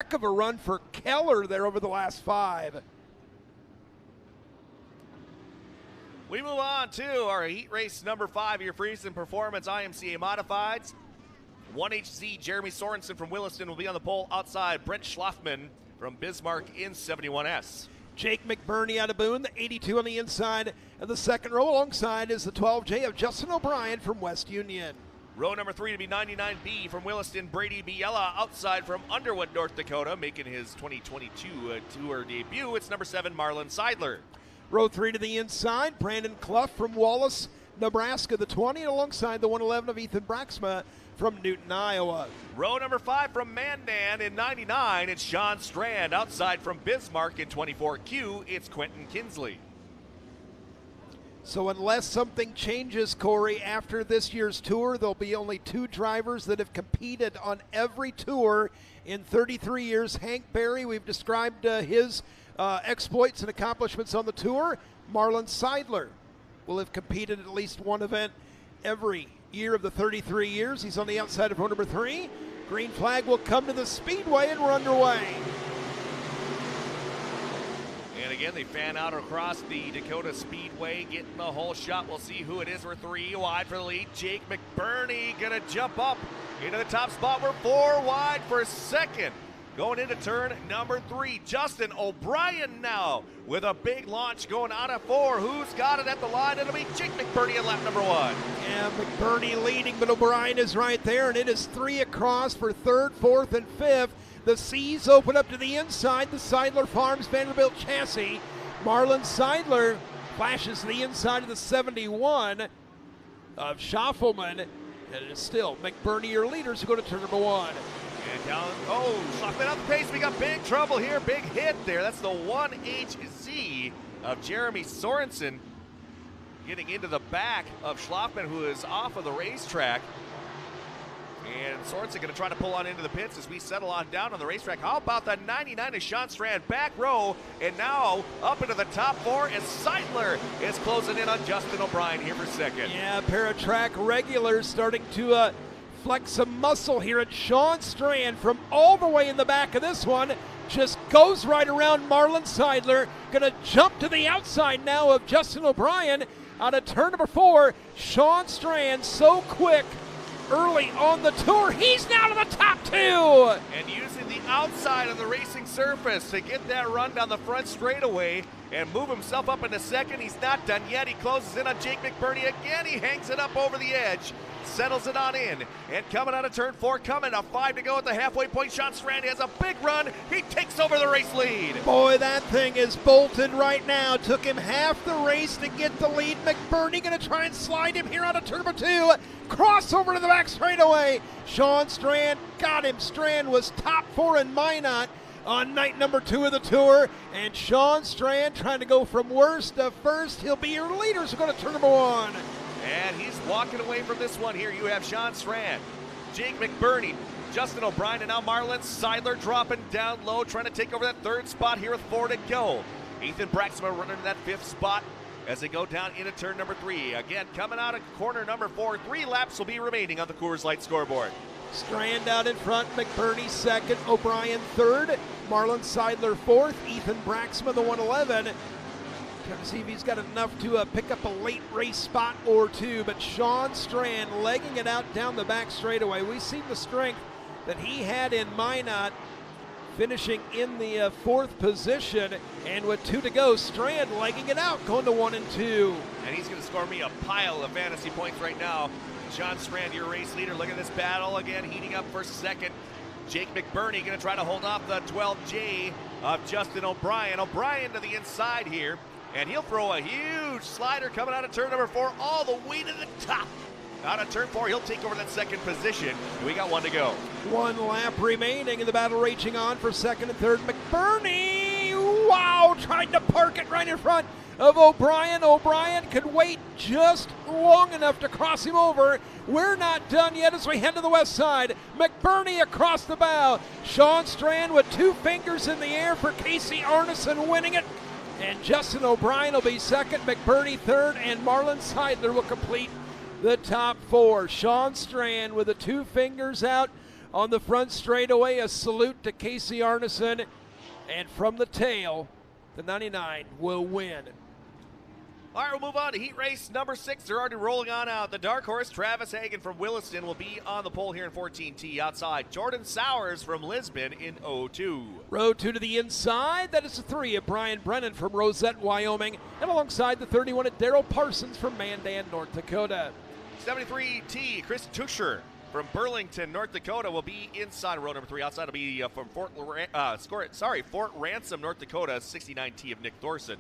Heck of a run for Keller there over the last 5. We move on to our heat race number 5, your Friesen Performance IMCA Modifieds. 1HZ Jeremy Sorensen from Williston will be on the pole outside Brent Schlafman from Bismarck in 71S. Jake McBurney out of Boone, the 82 on the inside of the second row. Alongside is the 12J of Justin O'Brien from West Union. Row number 3 to be 99B from Williston, Brady Biella outside from Underwood, North Dakota, making his 2022 tour debut. It's number 7, Marlon Seidler. Row 3 to the inside, Brandon Clough from Wallace, Nebraska, the 20, alongside the 111 of Ethan Braxma from Newton, Iowa. Row number 5 from Mandan in 99, it's Sean Strand. Outside from Bismarck in 24Q, it's Quentin Kinsley. So unless something changes, Corey, after this year's tour, there'll be only 2 drivers that have competed on every tour in 33 years. Hank Berry, we've described his exploits and accomplishments on the tour. Marlon Seidler will have competed at least one event every year of the 33 years. He's on the outside of row number 3. Green flag will come to the Speedway, and we're underway. And again, they fan out across the Dakota Speedway, getting the whole shot. We'll see who it is. We're 3 wide for the lead. Jake McBurney gonna jump up into the top spot. We're 4 wide for second. Going into turn number 3, Justin O'Brien now with a big launch going out of 4. Who's got it at the line? It'll be Jake McBurney in lap number 1. Yeah, McBurney leading, but O'Brien is right there, and it is 3 across for 3rd, 4th, and 5th. The C's open up to the inside. The Seidler Farms Vanderbilt chassis. Marlon Seidler flashes the inside of the 71 of Schaffelman, and it is still McBurney, your leaders, who go to turn number 1. And down, Schlockman out the pace. We got big trouble here, big hit there. That's the 1HZ of Jeremy Sorensen getting into the back of Schlafman, who is off of the racetrack. And Sorensen going to try to pull on into the pits as we settle on down on the racetrack. How about the 99 of Sean Strand, back row, and now up into the top 4 as Seidler is closing in on Justin O'Brien here for second. Yeah, a pair of track regulars starting to flex some muscle here, at Sean Strand from all the way in the back of this one just goes right around Marlon Seidler. Gonna jump to the outside now of Justin O'Brien out of turn number 4. Sean Strand so quick early on the tour, he's now to the top 2. And using the outside of the racing surface to get that run down the front straightaway and move himself up into second. He's not done yet. He closes in on Jake McBurney again. He hangs it up over the edge, settles it on in, and coming out of turn 4, coming a 5 to go at the halfway point. Sean Strand has a big run. He takes over the race lead. Boy, that thing is bolted right now. Took him half the race to get the lead. McBurney gonna try and slide him here out of turn number 2. Crossover to the back straightaway. Sean Strand got him. Strand was top 4 in Minot on night number 2 of the tour, and Sean Strand trying to go from worst to first. He'll be your leader, so go to turn number 1. And he's walking away from this one here. You have Sean Strand, Jake McBurney, Justin O'Brien, and now Marlon Seidler dropping down low, trying to take over that 3rd spot here with 4 to go. Ethan Braxma running to that 5th spot as they go down into turn number 3. Again, coming out of corner number 4, 3 laps will be remaining on the Coors Light scoreboard. Strand out in front, McBurney 2nd, O'Brien 3rd, Marlon Seidler 4th, Ethan Braxma the 111. Trying to see if he's got enough to pick up a late race spot or 2, but Sean Strand legging it out down the back straightaway. We've seen the strength that he had in Minot, finishing in the 4th position, and with 2 to go, Strand legging it out, going to 1 and 2. And he's going to score me a pile of fantasy points right now. Sean Strand, your race leader. Look at this battle again, heating up for second. Jake McBurney going to try to hold off the 12J of Justin O'Brien. O'Brien to the inside here, and he'll throw a huge slider coming out of turn number 4 all the way to the top. Out of turn 4, he'll take over that 2nd position. We got 1 to go. 1 lap remaining, and the battle raging on for 2nd and 3rd. McBurney, wow, tried to park it right in front of O'Brien. O'Brien could wait just long enough to cross him over. We're not done yet as we head to the west side. McBurney across the bow. Sean Strand with 2 fingers in the air for Casey Arneson winning it. And Justin O'Brien will be 2nd, McBurney 3rd, and Marlon Seidler will complete the top 4. Sean Strand with the 2 fingers out on the front straightaway. A salute to Casey Arneson. And from the tail, the 99 will win. All right, we'll move on to heat race number 6. They're already rolling on out. The dark horse, Travis Hagen from Williston, will be on the pole here in 14T. Outside, Jordan Sowers from Lisbon in 02. Row 2 to the inside. That is the 3 of Brian Brennan from Rosette, Wyoming. And alongside the 31 of Daryl Parsons from Mandan, North Dakota. 73T, Chris Tuscher from Burlington, North Dakota, will be inside row number 3. Outside will be from Fort Ransom, North Dakota, 69T of Nick Thorson.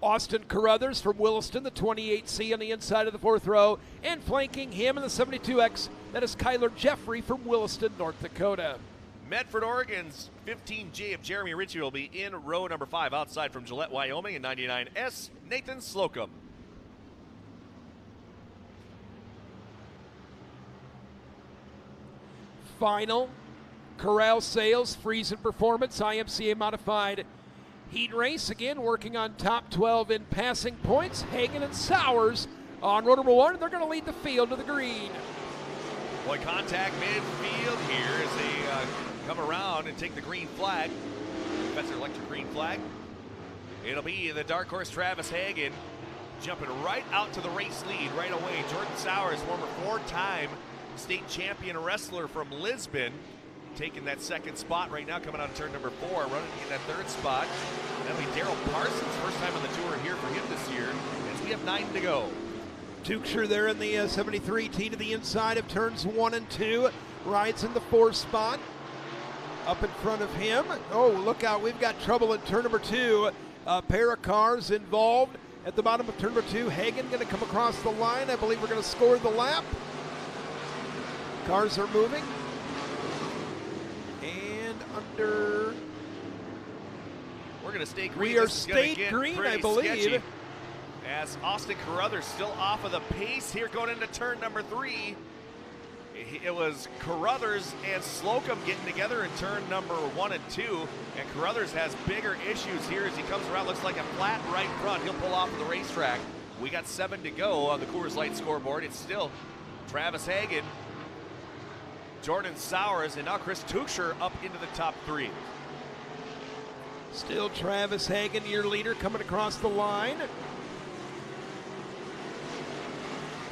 Austin Carruthers from Williston, the 28C on the inside of the 4th row. And flanking him in the 72X, that is Kyler Jeffrey from Williston, North Dakota. Medford, Oregon's 15J of Jeremy Ritchie will be in row number 5. Outside from Gillette, Wyoming in 99S, Nathan Slocum. Final Corral Sales Friesen Performance IMCA modified heat race. Again, working on top 12 in passing points. Hagen and Sowers on row number 1. They're going to lead the field to the green. Boy, contact midfield here as they come around and take the green flag. That's their electric green flag. It'll be the dark horse Travis Hagen jumping right out to the race lead right away. Jordan Sowers, former 4-time state champion wrestler from Lisbon, taking that 2nd spot right now, coming out of turn number 4, running in that 3rd spot. That'll be Daryl Parsons, first time on the tour here for him this year, as we have 9 to go. Tuchscher there in the 73T to the inside of turns 1 and 2, rides in the 4th spot. Up in front of him, oh, look out, we've got trouble in turn number 2. A pair of cars involved at the bottom of turn number 2. Hagen going to come across the line. I believe we're going to score the lap. Cars are moving. And under. We're going to stay green. We are state green, I believe. Sketchy, as Austin Carruthers still off of the pace here going into turn number 3. It was Carruthers and Slocum getting together in turn number 1 and 2. And Carruthers has bigger issues here as he comes around. Looks like a flat right front. He'll pull off of the racetrack. We got 7 to go on the Coors Light scoreboard. It's still Travis Hagen, Jordan Sowers, and now Chris Tuchscher up into the top 3. Still Travis Hagen, your leader, coming across the line.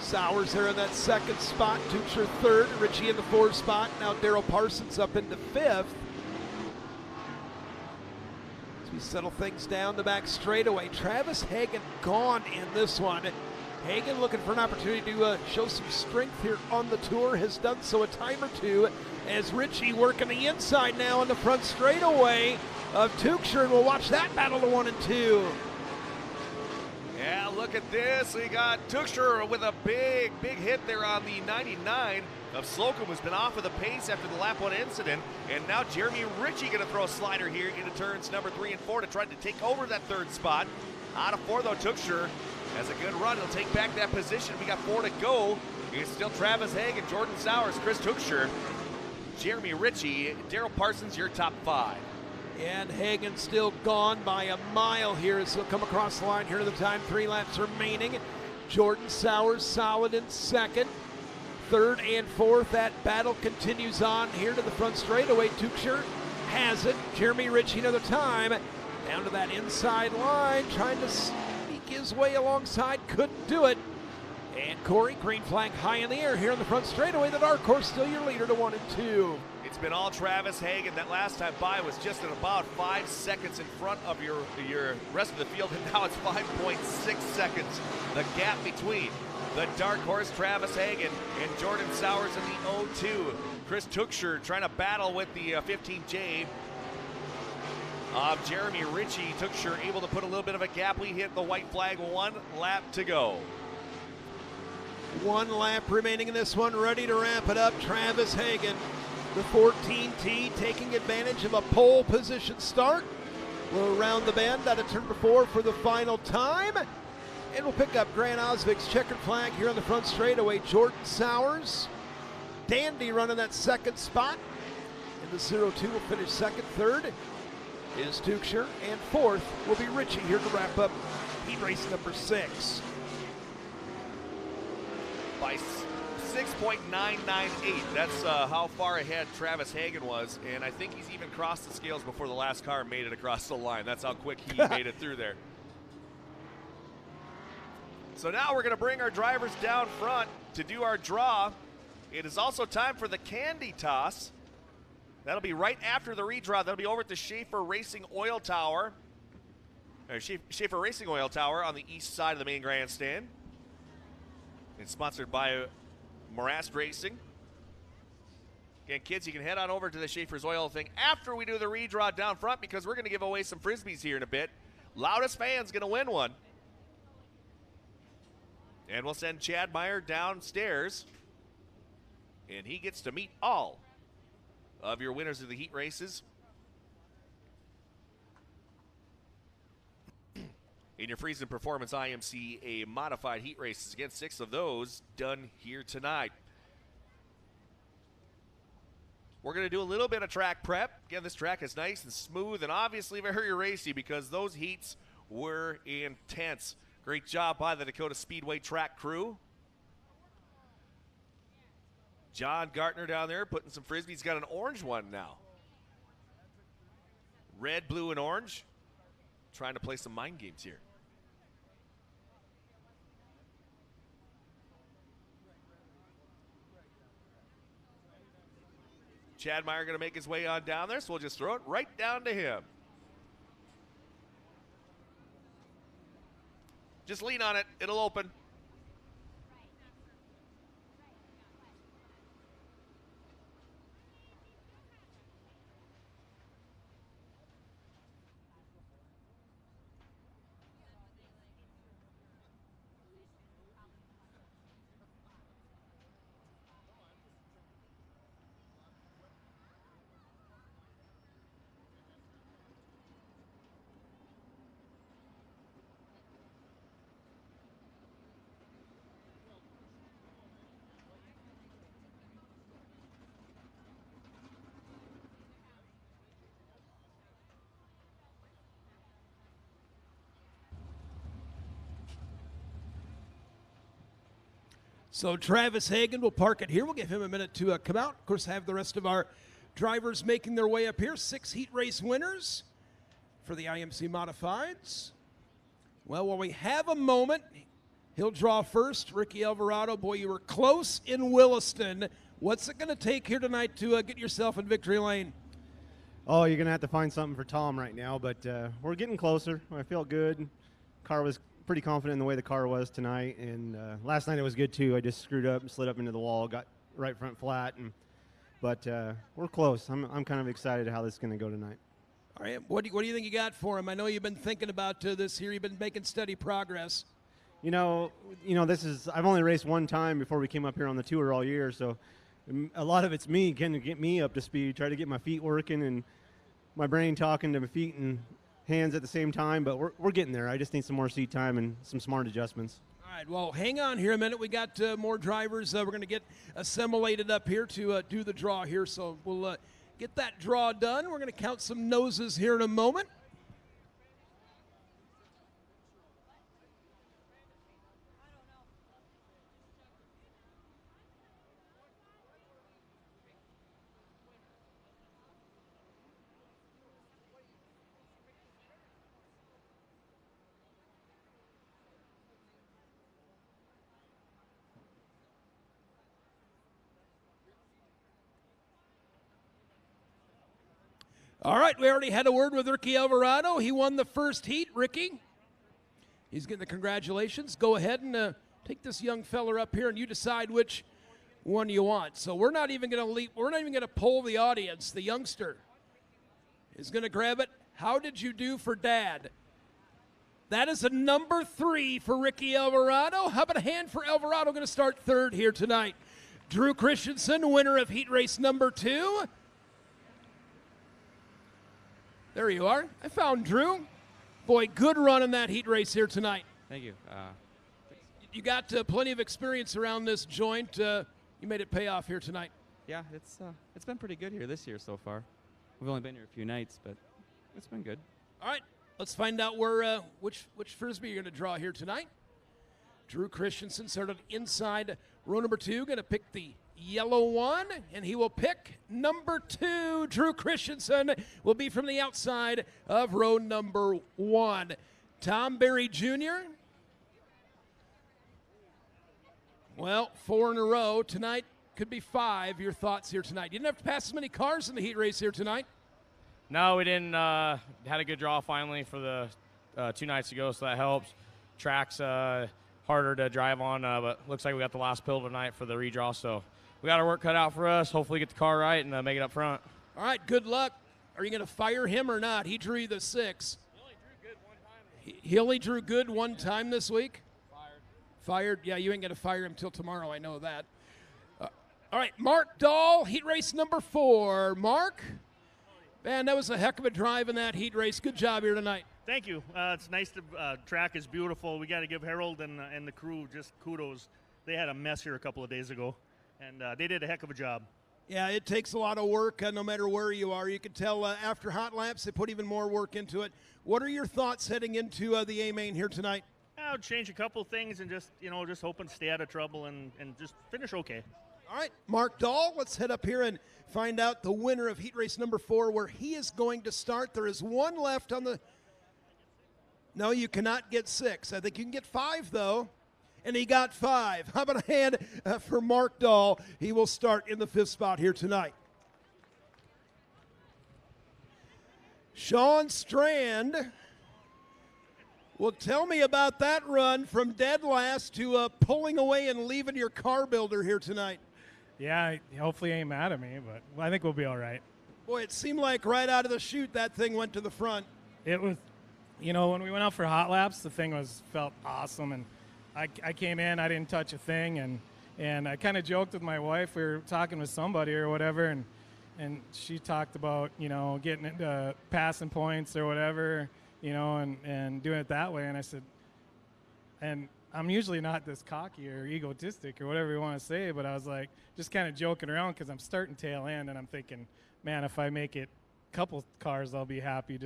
Sowers there in that 2nd spot, Tuchscher 3rd, Ritchie in the 4th spot. Now Daryl Parsons up into 5th. As we settle things down the back straightaway, Travis Hagen gone in this one. Hagen looking for an opportunity to show some strength here on the tour, has done so a time or 2, as Ritchie working the inside now on the front straightaway of Tuchscher, and we'll watch that battle to 1 and 2. Yeah, look at this. We got Tuchscher with a big hit there on the 99 of Slocum, who's been off of the pace after the lap 1 incident. And now Jeremy Ritchie going to throw a slider here into turns number 3 and 4 to try to take over that 3rd spot. Out of 4, though, Tuchscher has a good run. He'll take back that position. We got 4 to go. It's still Travis Hagen, Jordan Sowers, Chris Tuchscher, Jeremy Ritchie, Daryl Parsons, your top 5. And Hagen still gone by a mile here as he'll come across the line here to the time. 3 laps remaining. Jordan Sowers solid in 2nd. 3rd and 4th, that battle continues on here to the front straightaway. Tuchscher has it. Jeremy Ritchie another time. Down to that inside line, trying to sneak his way alongside. Couldn't do it. And Corey, green flag high in the air here on the front straightaway. The dark horse still your leader to 1 and 2. It's been all Travis Hagen. That last time by was just at about 5 seconds in front of your rest of the field, and now it's 5.6 seconds. The gap between the dark horse Travis Hagen and Jordan Sowers in the 0-2. Chris Tuchscher trying to battle with the 15J of Jeremy Ritchie. Tuchscher able to put a little bit of a gap. We hit the white flag. 1 lap to go. 1 lap remaining in this one, ready to wrap it up. Travis Hagen, the 14T, taking advantage of a pole position start. We'll round the bend out of turn 4 for the final time. And we'll pick up Grant Osvik's checkered flag here on the front straightaway. Jordan Sowers, dandy running that 2nd spot. In the 0-2 will finish 2nd. 3rd is Tuchscher, and 4th will be Ritchie here to wrap up heat race number 6. By 146.998. That's how far ahead Travis Hagen was, and I think he's even crossed the scales before the last car made it across the line. That's how quick he made it through there. So now we're going to bring our drivers down front to do our draw. It is also time for the candy toss. That'll be right after the redraw. That'll be over at the Schaefer Racing Oil Tower. Schaefer Racing Oil Tower on the east side of the main grandstand. It's sponsored by Morast Racing. Again, kids, you can head on over to the Schaefer's Oil thing after we do the redraw down front because we're going to give away some Frisbees here in a bit. Loudest fan's going to win one. And we'll send Chad Meyer downstairs. And he gets to meet all of your winners of the heat races. In your Friesen Performance IMC, a modified heat races. Again, 6 of those done here tonight. We're going to do a little bit of track prep. Again, this track is nice and smooth and obviously very racy because those heats were intense. Great job by the Dakota Speedway track crew. John Gartner down there putting some Frisbees. He's got an orange one now. Red, blue, and orange. Trying to play some mind games here. Chad Meyer going to make his way on down there, so we'll just throw it right down to him. Just lean on it. It'll open. So Travis Hagen will park it here. We'll give him a minute to come out. Of course, have the rest of our drivers making their way up here. 6 heat race winners for the IMC Modifieds. Well, while we have a moment, he'll draw first. Ricky Alvarado, boy, you were close in Williston. What's it going to take here tonight to get yourself in victory lane? Oh, you're going to have to find something for Tom right now, but we're getting closer. I feel good. Car was pretty confident in the way the car was tonight, and last night it was good too. I just screwed up and slid up into the wall, got right front flat, but we're close. I'm kind of excited how this is going to go tonight. All right, what do you think you got for him? I know you've been thinking about this here. You've been making steady progress. You know, I've only raced one time before we came up here on the tour all year, so a lot of it's me getting to get me up to speed, try to get my feet working and my brain talking to my feet and hands at the same time, but we're getting there. I just need some more seat time and some smart adjustments. All right, well, hang on here a minute. We got more drivers. We're going to get assimilated up here to do the draw here, so we'll get that draw done. We're going to count some noses here in a moment. All right, we already had a word with Ricky Alvarado. He won the first heat. Ricky, he's getting the congratulations. Go ahead and take this young fella up here, and you decide which one you want. So we're not even going to we're not even going to poll the audience. The youngster is going to grab it. How did you do for Dad? That is a number 3 for Ricky Alvarado. How about a hand for Alvarado? Going to start third here tonight. Drew Christensen, winner of heat race number 2. There you are. I found Drew. Boy, good run in that heat race here tonight. Thank you. You got plenty of experience around this joint. You made it pay off here tonight. Yeah, it's been pretty good here this year so far. We've only been here a few nights, but it's been good. All right, let's find out where which Frisbee you're going to draw here tonight. Drew Christensen started inside Row number 2 going to pick the yellow one, and he will pick number 2. Drew Christensen will be from the outside of row number 1. Tom Berry Jr., well, 4 in a row. Tonight could be 5. Your thoughts here tonight? You didn't have to pass as many cars in the heat race here tonight. No, we didn't. Had a good draw finally for the 2 nights ago, so that helps. Track's harder to drive on, but looks like we got the last pill tonight for the redraw, so we got our work cut out for us. Hopefully get the car right and make it up front. All right, good luck. Are you going to fire him or not? He drew you the 6. He only drew good one time. He only drew good one time this week? Fired? Yeah, you ain't going to fire him till tomorrow. I know that. All right, Mark Dahl, heat race number 4. Mark, man, that was a heck of a drive in that heat race. Good job here tonight. Thank you. It's nice. The track is beautiful. We got to give Harold and the crew just kudos. They had a mess here a couple of days ago, and they did a heck of a job. Yeah, it takes a lot of work no matter where you are. You can tell after hot laps, they put even more work into it. What are your thoughts heading into the A-Main here tonight? I'll change a couple things and just hoping to stay out of trouble and just finish okay. All right, Mark Dahl, let's head up here and find out the winner of heat race number 4, where he is going to start. There is 1 left on the... No, you cannot get 6. I think you can get 5, though. And he got 5. How about a hand for Mark Dahl? He will start in the 5th spot here tonight. Sean Strand. Well, tell me about that run from dead last to pulling away and leaving your car builder here tonight. Yeah, hopefully he ain't mad at me, but I think we'll be all right. Boy, it seemed like right out of the chute that thing went to the front. It was, when we went out for hot laps, the thing felt awesome, and I came in, I didn't touch a thing, and I kind of joked with my wife. We were talking with somebody or whatever, and she talked about, getting into passing points or whatever, and doing it that way. And I said, and I'm usually not this cocky or egotistic or whatever you want to say, but I was like, just kind of joking around because I'm starting tail end, and I'm thinking, man, if I make it a couple cars, I'll be happy,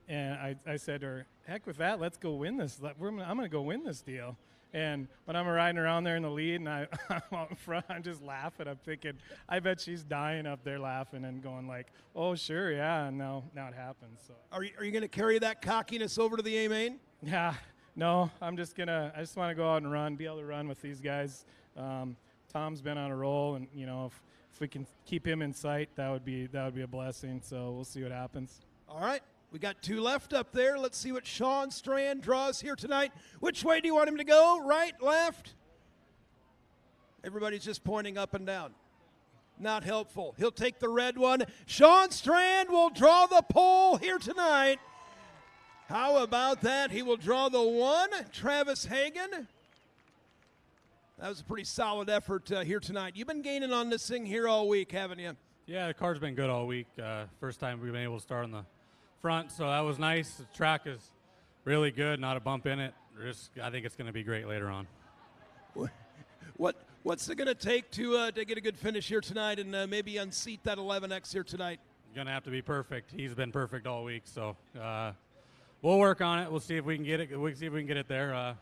And I said to her, heck with that, let's go win this. I'm going to go win this deal. And when I'm riding around there in the lead and I'm out in front, I'm just laughing. I'm thinking, I bet she's dying up there laughing and going like, oh, sure, yeah, and now it happens. So. Are you going to carry that cockiness over to the A-Main? Yeah, no, I just want to go out and run, be able to run with these guys. Tom's been on a roll, and, if we can keep him in sight, that would be a blessing. So we'll see what happens. All right. We got 2 left up there. Let's see what Sean Strand draws here tonight. Which way do you want him to go? Right, left? Everybody's just pointing up and down. Not helpful. He'll take the red one. Sean Strand will draw the pole here tonight. How about that? He will draw the 1. Travis Hagan. That was a pretty solid effort here tonight. You've been gaining on this thing here all week, haven't you? Yeah, the car's been good all week. First time we've been able to start on the front, so that was nice. The track is really good, not a bump in it. I think it's going to be great later on. What's it going to take to get a good finish here tonight and maybe unseat that 11X here tonight? Going to have to be perfect. He's been perfect all week, so we'll work on it. We'll see if we can get it. We'll see if we can get it there.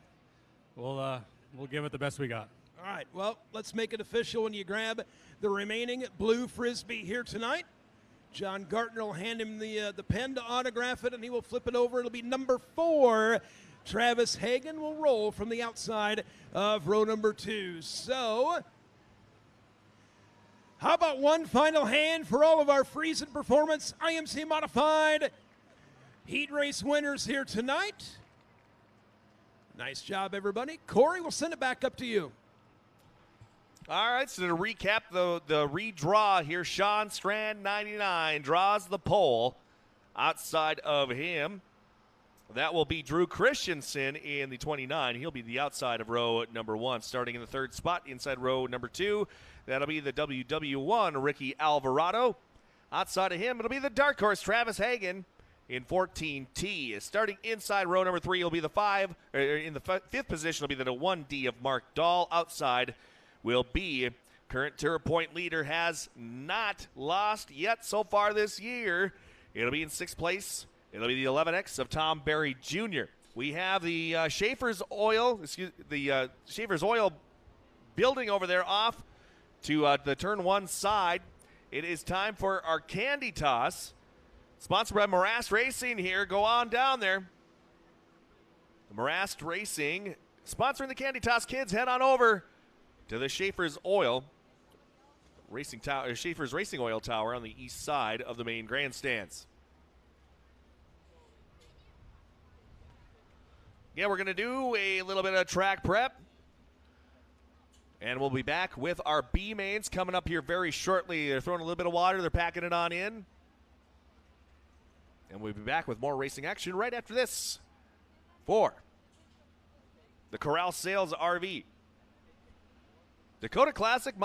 We'll give it the best we got. All right. Well, let's make it official when you grab the remaining blue Frisbee here tonight. John Gartner will hand him the pen to autograph it, and he will flip it over. It'll be number 4. Travis Hagan will roll from the outside of row number 2. So, how about one final hand for all of our Friesen Performance IMC Modified heat race winners here tonight? Nice job, everybody. Corey, we'll send it back up to you. All right, so to recap the redraw here, Sean Strand, 99, draws the pole. Outside of him, that will be Drew Christensen in the 29. He'll be the outside of row number 1. Starting in the 3rd spot, inside row number 2, that'll be the WW1, Ricky Alvarado. Outside of him, it'll be the dark horse, Travis Hagan, in 14T. Starting inside row number 3, will be the 5. In the 5th position, will be the 1D of Mark Dahl. Outside will be current Terra Point leader, has not lost yet so far this year. It'll be in 6th place. It'll be the 11X of Tom Berry Jr. We have the Schaefer's Oil building over there off to the turn 1 side. It is time for our candy toss. Sponsored by Morast Racing here. Go on down there. Morast Racing sponsoring the candy toss. Kids, head on over to the Schaefer's Oil Racing Tower, Schaefer's Racing Oil Tower on the east side of the main grandstands. Yeah, we're going to do a little bit of track prep. And we'll be back with our B mains coming up here very shortly. They're throwing a little bit of water. They're packing it on in. And we'll be back with more racing action right after this for the Corral Sales RV Dakota Classic.